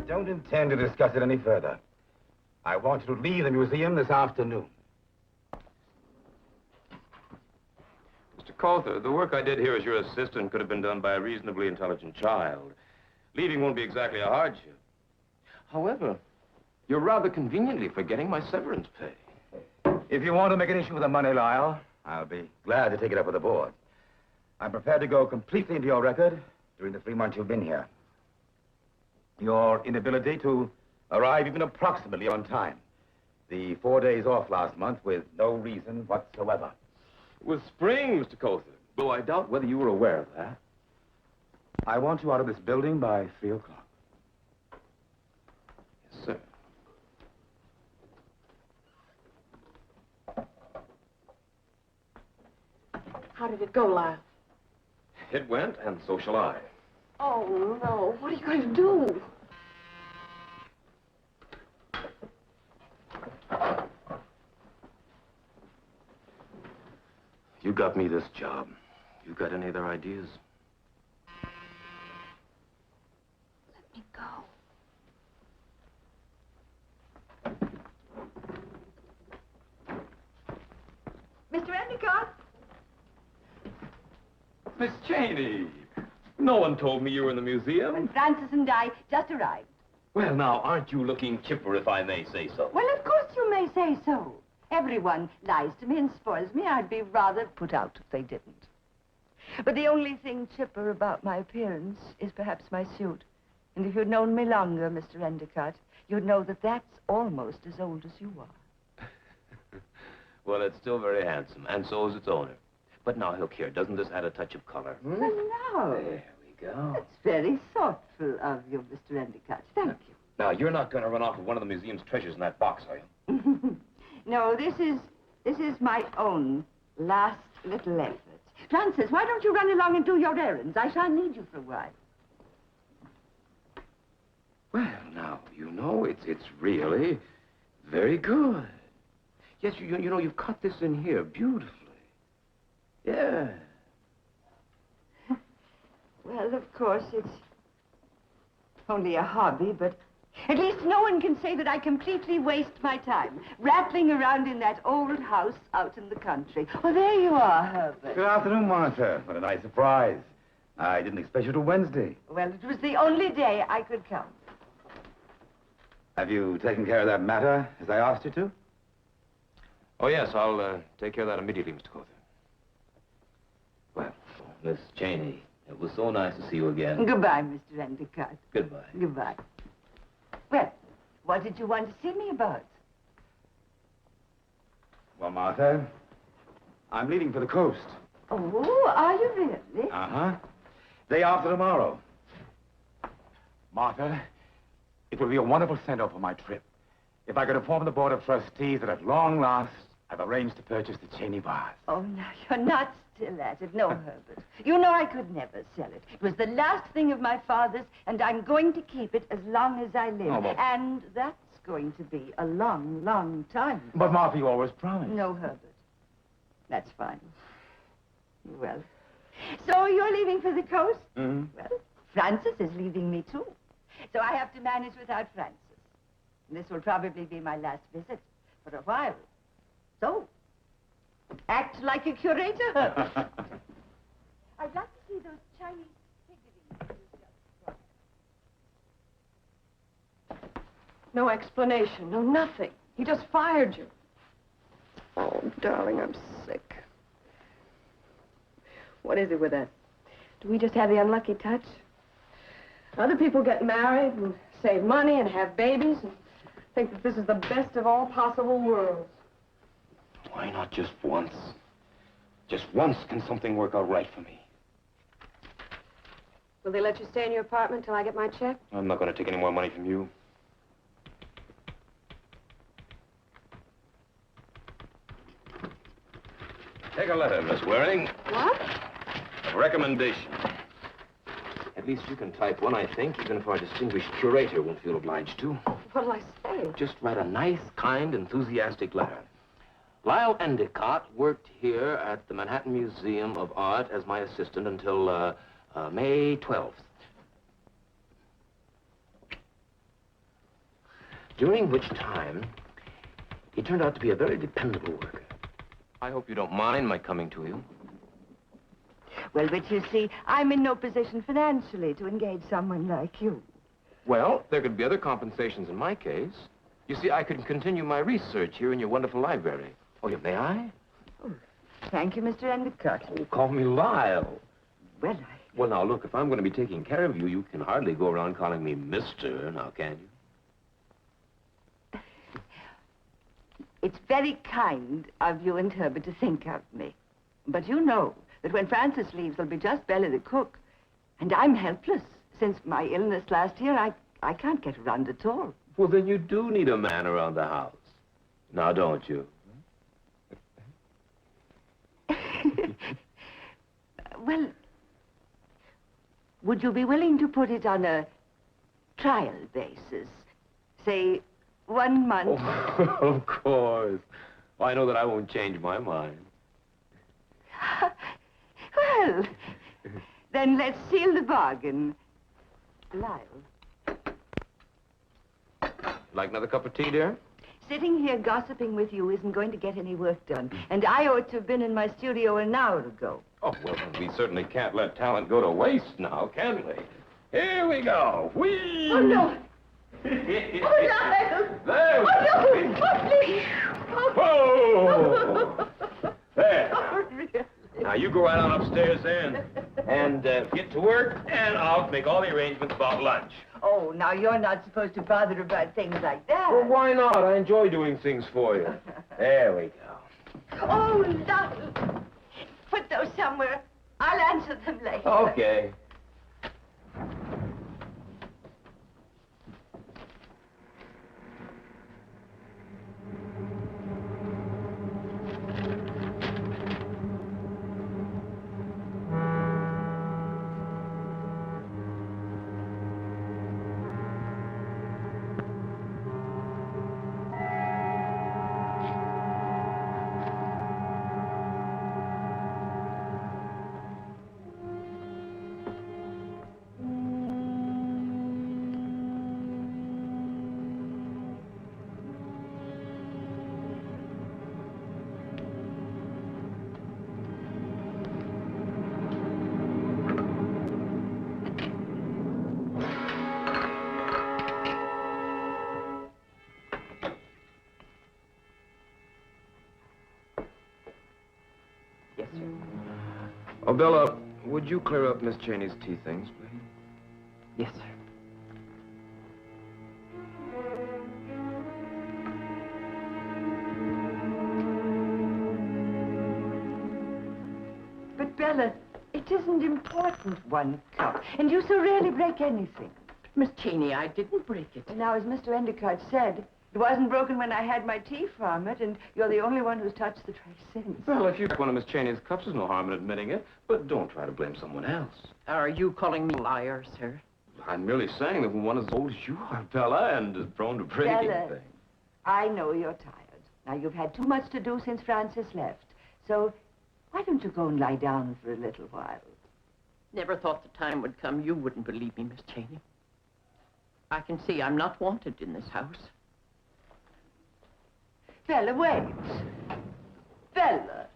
don't intend to discuss it any further. I want you to leave the museum this afternoon. Mr. Coulter, the work I did here as your assistant could have been done by a reasonably intelligent child. Leaving won't be exactly a hardship. However, you're rather conveniently forgetting my severance pay. If you want to make an issue with the money, Lyle, I'll be glad to take it up with the board. I'm prepared to go completely into your record during the 3 months you've been here. Your inability to arrive even approximately on time. The 4 days off last month with no reason whatsoever. It was spring, Mr. Coulter, though I doubt whether you were aware of that. I want you out of this building by 3 o'clock. Yes, sir. How did it go, Lyle? It went, and so shall I. Oh, no. What are you going to do? You got me this job. You got any other ideas? Let me go. Mr. Endicott? Miss Cheney, no one told me you were in the museum. Well, Francis and I just arrived. Well, now, aren't you looking chipper, if I may say so? Well, of course you may say so. Everyone lies to me and spoils me. I'd be rather put out if they didn't. But the only thing chipper about my appearance is perhaps my suit. And if you'd known me longer, Mr. Endicott, you'd know that that's almost as old as you are. Well, it's still very handsome, and so is its owner. But now, look here, doesn't this add a touch of color? Well, now. There we go. That's very thoughtful of you, Mr. Endicott. Thank you. Now, you're not going to run off with one of the museum's treasures in that box, are you? No, this is my own last little effort. Francis, why don't you run along and do your errands? I shall need you for a while. Well, now, you know, it's really very good. Yes, you know, you've cut this in here beautifully. Yeah. Well, of course, it's only a hobby, but at least no one can say that I completely waste my time rattling around in that old house out in the country. Well, there you are, Herbert. Good afternoon, Martha. What a nice surprise. I didn't expect you till Wednesday. Well, it was the only day I could come. Have you taken care of that matter as I asked you to? Oh, yes, I'll take care of that immediately, Mr. Coulter. Well, Miss Cheney, it was so nice to see you again. Goodbye, Mr. Endicott. Goodbye. Goodbye. Well, what did you want to see me about? Well, Martha, I'm leaving for the coast. Oh, are you really? Uh-huh. Day after tomorrow. Martha, it will be a wonderful send-off for my trip if I could inform the Board of Trustees that at long last, I've arranged to purchase the Cheney Vase. Oh, no, you're not still at it. No, Herbert. You know I could never sell it. It was the last thing of my father's, and I'm going to keep it as long as I live. Oh, but... And that's going to be a long, long time. But, Martha, you always promised. No, Herbert. That's fine. Well, so you're leaving for the coast? Mm-hmm. Well, Francis is leaving me, too. So I have to manage without Francis. This will probably be my last visit for a while. So, act like a curator. I'd like to see those Chinese figurines. No explanation, no nothing. He just fired you. Oh, darling, I'm sick. What is it with that? Do we just have the unlucky touch? Other people get married and save money and have babies and think that this is the best of all possible worlds. Why not just once? Just once can something work out right for me. Will they let you stay in your apartment till I get my check? I'm not going to take any more money from you. Take a letter, Miss Waring. What? Of recommendation. At least you can type one, I think, even if our distinguished curator won't feel obliged to. What'll I say? Just write a nice, kind, enthusiastic letter. Lyle Endicott worked here at the Manhattan Museum of Art as my assistant until May 12th. During which time, he turned out to be a very dependable worker. I hope you don't mind my coming to you. Well, but you see, I'm in no position financially to engage someone like you. Well, there could be other compensations in my case. You see, I could continue my research here in your wonderful library. Oh, yeah, may I? Oh, thank you, Mr. Endicott. Oh, call me Lyle. Well, Well, now, look, if I'm going to be taking care of you, you can hardly go around calling me Mr., now, can you? It's very kind of you and Herbert to think of me. But you know that when Francis leaves, there'll be just Bella the cook. And I'm helpless. Since my illness last year, I can't get around at all. Well, then you do need a man around the house. Now, don't you? Well, would you be willing to put it on a trial basis? Say, 1 month? Oh, of course. Well, I know that I won't change my mind. Well, then let's seal the bargain. Lyle. Like another cup of tea, dear? Sitting here gossiping with you isn't going to get any work done. And I ought to have been in my studio an hour ago. Oh, well, we certainly can't let talent go to waste now, can we? Here we go. Whee! Oh, no. Oh, Lyle. There we Oh, go. no. Oh, please. Whoa! There. Oh, really? Now, you go right on upstairs then and get to work, and I'll make all the arrangements about lunch. Oh, now you're not supposed to bother about things like that. Well, why not? I enjoy doing things for you. There we go. Oh, Lyle. Put those somewhere. I'll answer them later. Okay. Yes, sir. Oh, Bella, would you clear up Miss Cheney's tea things, please? Yes, sir. But, Bella, it isn't important, 1 cup. And you so rarely break anything. Miss Cheney, I didn't break it. Now, as Mr. Endicott said, it wasn't broken when I had my tea from it, and you're the only one who's touched the tray since. Well, if you took one of Miss Cheney's cups, there's no harm in admitting it. But don't try to blame someone else. Are you calling me a liar, sir? I'm merely saying that when one is as old as you are, Bella, and is prone to breaking Bella, things. I know you're tired. Now, you've had too much to do since Francis left. So, why don't you go and lie down for a little while? Never thought the time would come you wouldn't believe me, Miss Cheney. I can see I'm not wanted in this house. Bella, wait. Bella.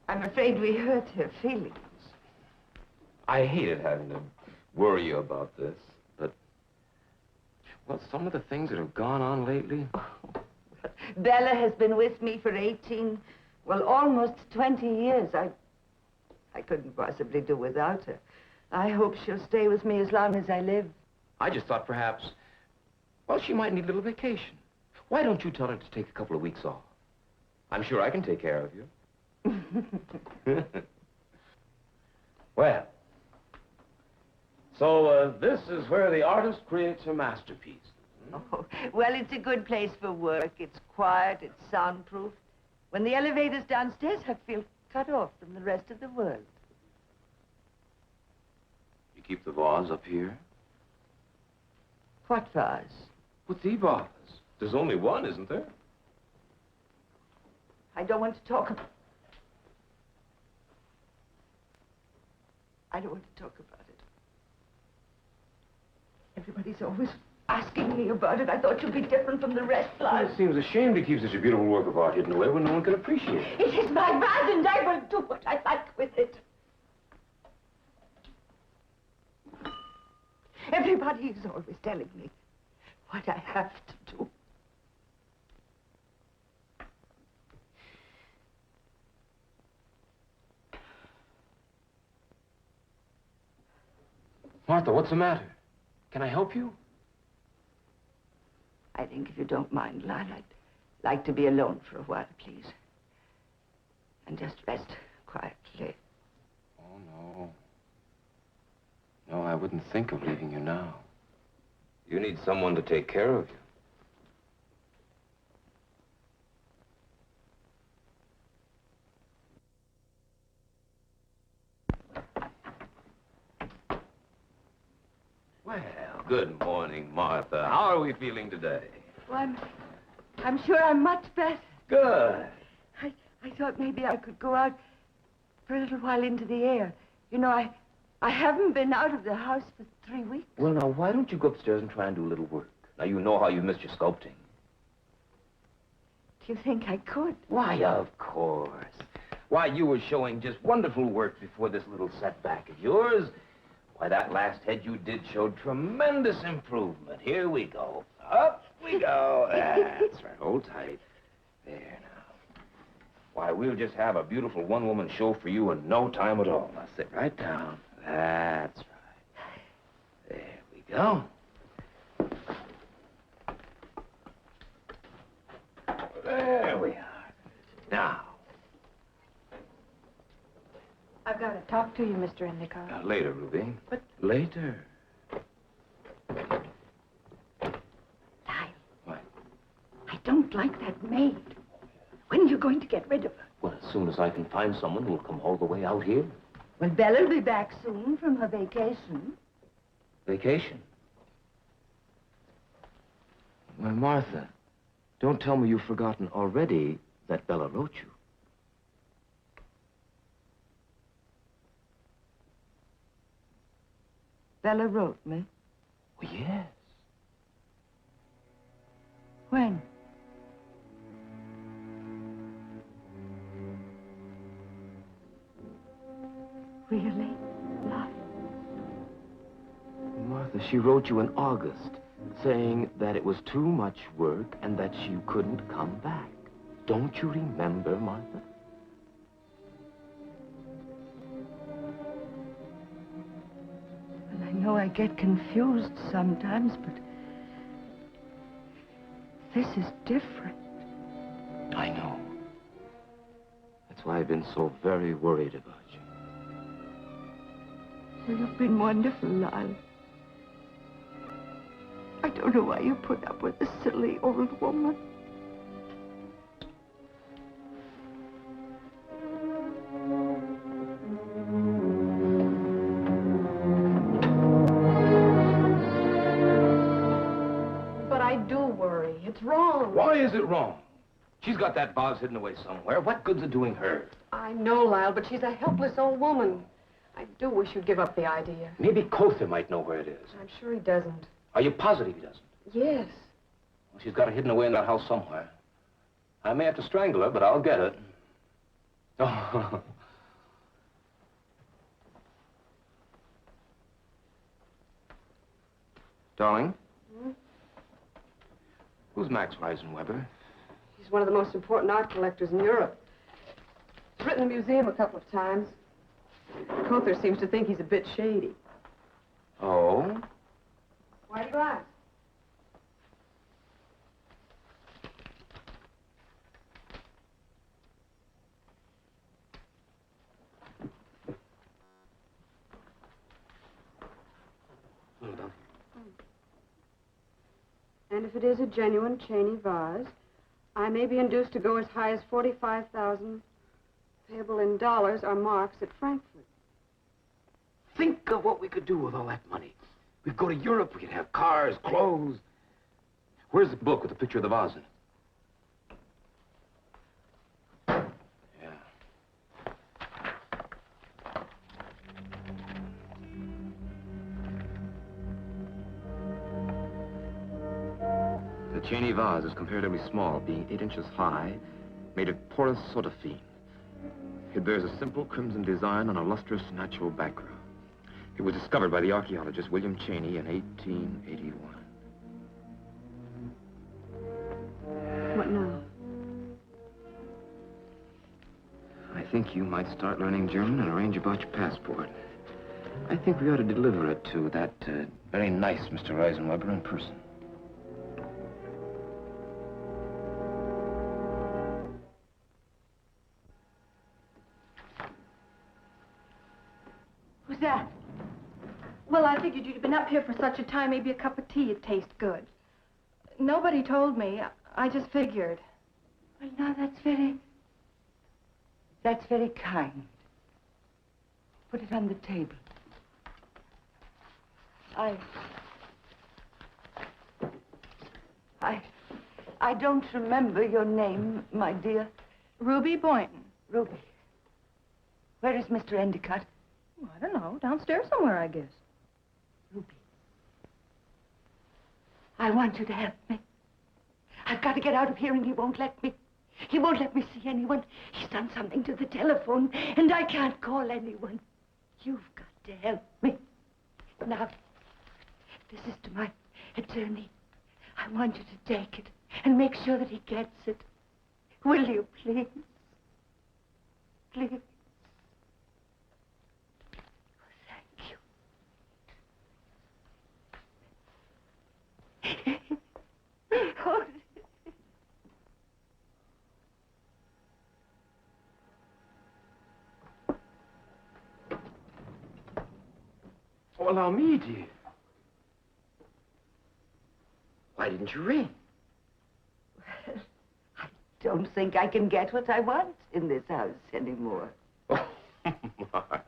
I'm afraid we hurt her feelings. I hated having to worry you about this, but, well, some of the things that have gone on lately. Bella has been with me for 18, well, almost 20 years. I couldn't possibly do without her. I hope she'll stay with me as long as I live. I just thought perhaps, well, she might need a little vacation. Why don't you tell her to take a couple of weeks off? I'm sure I can take care of you. Well, so this is where the artist creates her masterpiece. Oh, well, it's a good place for work. It's quiet, it's soundproof. When the elevator's downstairs, I feel cut off from the rest of the world. You keep the vase up here? What vase? What's the vase? There's only one, isn't there? I don't want to talk about... I don't want to talk about it. Everybody's always asking me about it. I thought you'd be different from the rest, Lyle. It seems a shame to keep such a beautiful work of art hidden away when no one can appreciate it. It is my right, and I will do what I like with it. Everybody is always telling me what I have to do. Martha, what's the matter? Can I help you? I think if you don't mind, Lyle, I'd like to be alone for a while, please. And just rest quietly. Oh, no. No, I wouldn't think of leaving you now. You need someone to take care of you. Well, good morning, Martha. How are we feeling today? Well, I'm sure I'm much better. Good. I thought maybe I could go out for a little while into the air. You know, I haven't been out of the house for 3 weeks. Well, now, why don't you go upstairs and try and do a little work? Now, you know how you missed your sculpting. Do you think I could? Why, of course. Why, you were showing just wonderful work before this little setback of yours. Why, that last head you did showed tremendous improvement. Here we go. Up we go. That's right. Hold tight. There now. Why, we'll just have a beautiful one-woman show for you in no time at all. Now, sit right down. That's right. There we go. There we are. Now. I've got to talk to you, Mr. Endicott. Later, Ruby. But- Later. Lyle, What? I don't like that maid. When are you going to get rid of her? Well, as soon as I can find someone who'll come all the way out here. Well, Bella'll be back soon from her vacation. Vacation? Well, Martha, don't tell me you've forgotten already that Bella wrote you. Bella wrote me. Well, yes. When? Really? Lyle? Martha, she wrote you in August, saying that it was too much work and that she couldn't come back. Don't you remember, Martha? Well, I know I get confused sometimes, but this is different. I know. That's why I've been so very worried about you. Well, you've been wonderful, Lyle. I don't know why you put up with this silly old woman. But I do worry. It's wrong. Why is it wrong? She's got that vase hidden away somewhere. What good's it doing her? I know, Lyle, but she's a helpless old woman. I do wish you'd give up the idea. Maybe Cother might know where it is. I'm sure he doesn't. Are you positive he doesn't? Yes. Well, she's got it hidden away in that house somewhere. I may have to strangle her, but I'll get it. Oh. Darling? Hmm? Who's Max Reisenweber? He's one of the most important art collectors in Europe. He's written in the museum a couple of times. Cother seems to think he's a bit shady. Oh? Why do you ask? And if it is a genuine Cheney vase, I may be induced to go as high as 45,000, payable in dollars or marks at Frankfurt. Think of what we could do with all that money. We'd go to Europe, we could have cars, clothes. Where's the book with the picture of the vase in it? Yeah. Cheney vase is comparatively small, being 8 inches high, made of porous sodaphene. It bears a simple crimson design on a lustrous natural background. It was discovered by the archaeologist William Cheney in 1881. What now? I think you might start learning German and arrange about your passport. I think we ought to deliver it to that very nice Mr. Reisenweber in person. Who's that? Well, I figured you'd been up here for such a time, maybe a cup of tea would taste good. Nobody told me. I just figured. Well, now, that's very kind. Put it on the table. I don't remember your name, my dear. Ruby Boynton. Ruby. Where is Mr. Endicott? Oh, I don't know. Downstairs somewhere, I guess. Ruby. I want you to help me. I've got to get out of here, and he won't let me. He won't let me see anyone. He's done something to the telephone, and I can't call anyone. You've got to help me. Now, this is to my attorney. I want you to take it and make sure that he gets it. Will you, please? Please. Thank you. Oh. Oh, allow me, dear. Why didn't you ring? Well, I don't think I can get what I want in this house anymore. Oh, Martha.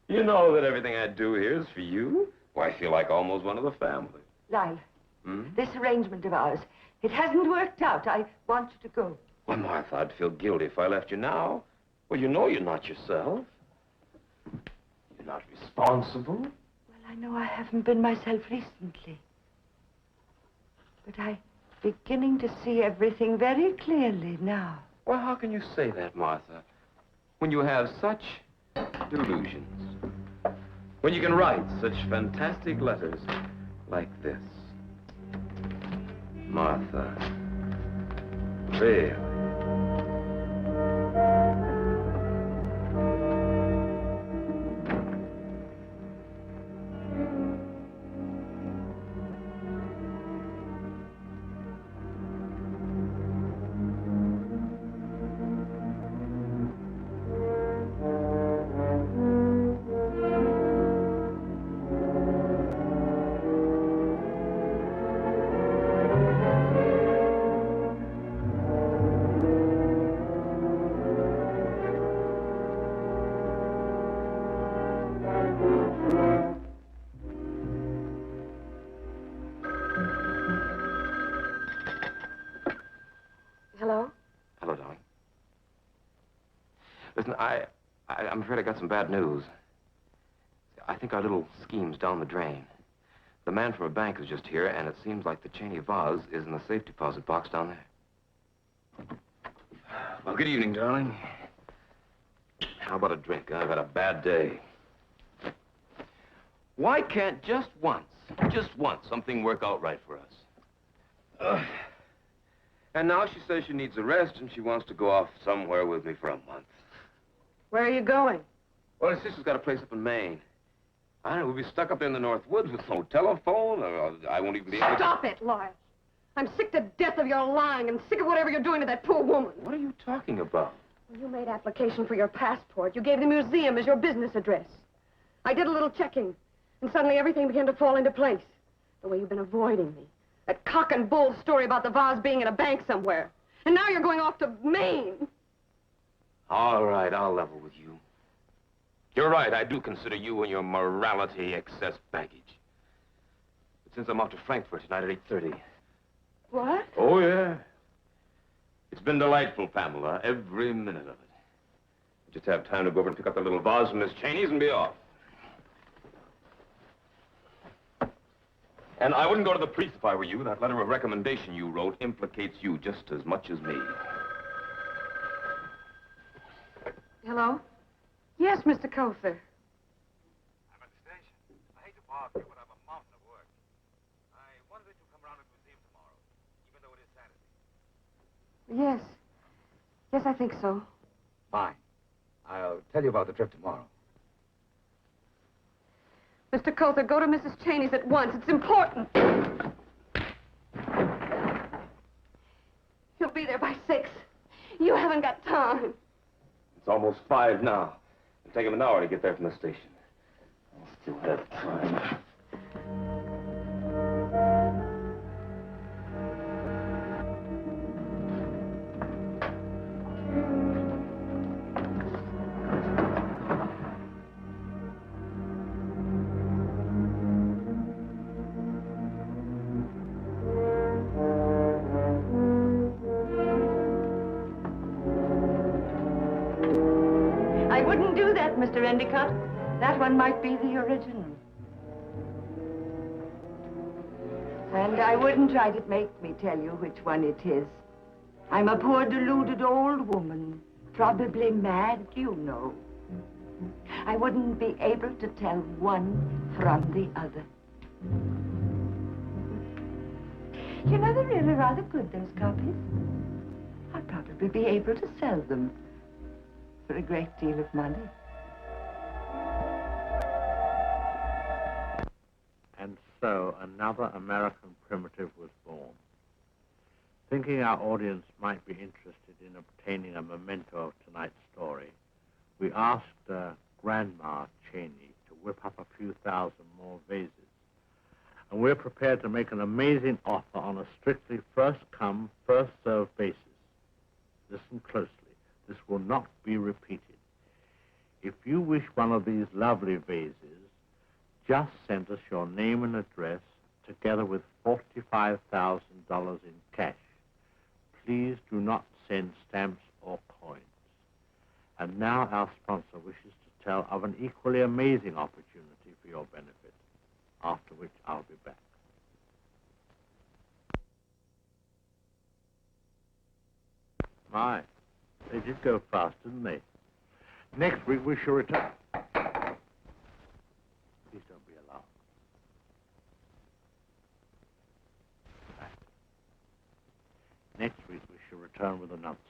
You know that everything I do here is for you. Why, I feel like almost one of the family. Lyle, this arrangement of ours, it hasn't worked out. I want you to go. Why, Martha, I'd feel guilty if I left you now. Well, you know you're not yourself. You're not responsible. Well, I know I haven't been myself recently. But I'm beginning to see everything very clearly now. Well, how can you say that, Martha, when you have such delusions? When you can write such fantastic letters like this. Martha, really? Hello? Hello, darling. Listen, I'm afraid I got some bad news. I think our little scheme's down the drain. The man from a bank is just here, and it seems like the Cheney vase is in the safe deposit box down there. Well, good evening, darling. How about a drink? I've had a bad day. Why can't just once, something work out right for us? And now she says she needs a rest, and she wants to go off somewhere with me for a month. Where are you going? Well, her sister's got a place up in Maine. I don't know, we'll be stuck up there in the North Woods with no telephone, or I won't even be able to... Stop it, Lyle. I'm sick to death of your lying and sick of whatever you're doing to that poor woman. What are you talking about? When you made application for your passport, you gave the museum as your business address. I did a little checking, and suddenly everything began to fall into place. The way you've been avoiding me. That cock and bull story about the vase being in a bank somewhere. And now you're going off to Maine. All right, I'll level with you. You're right, I do consider you and your morality excess baggage. But since I'm off to Frankfurt tonight at 8:30. What? Oh, yeah. It's been delightful, Pamela, every minute of it. I just have time to go over and pick up the little vase from Miss Cheney's and be off. And I wouldn't go to the priest if I were you. That letter of recommendation you wrote implicates you just as much as me. Hello? Yes, Mr. Colfer. I'm at the station. I hate to bother you, but I'm a mountain of work. I wondered if you'd come around to the museum tomorrow, even though it is Saturday. Yes. Yes, I think so. Fine. I'll tell you about the trip tomorrow. Mr. Colfer, go to Mrs. Cheney's at once. It's important. He'll be there by 6. You haven't got time. It's almost 5 now. It'll take him an hour to get there from the station. I'll still have time. I wouldn't do that, Mr. Endicott. That one might be the original. And I wouldn't try to make me tell you which one it is. I'm a poor deluded old woman, probably mad, you know. I wouldn't be able to tell one from the other. You know, they're really rather good, those copies. I'll probably be able to sell them for a great deal of money. And so another American primitive was born. Thinking our audience might be interested in obtaining a memento of tonight's story, we asked Grandma Cheney to whip up a few thousand more vases. And we're prepared to make an amazing offer on a strictly first-come, first-served basis. Listen closely. This will not be repeated. If you wish one of these lovely vases, just send us your name and address together with $45,000 in cash. Please do not send stamps or coins. And now our sponsor wishes to tell of an equally amazing opportunity for your benefit, after which I'll be back. My, they did go fast, didn't they? Next week we shall return. Please don't be alarmed. Right. Next week we shall return with announcements.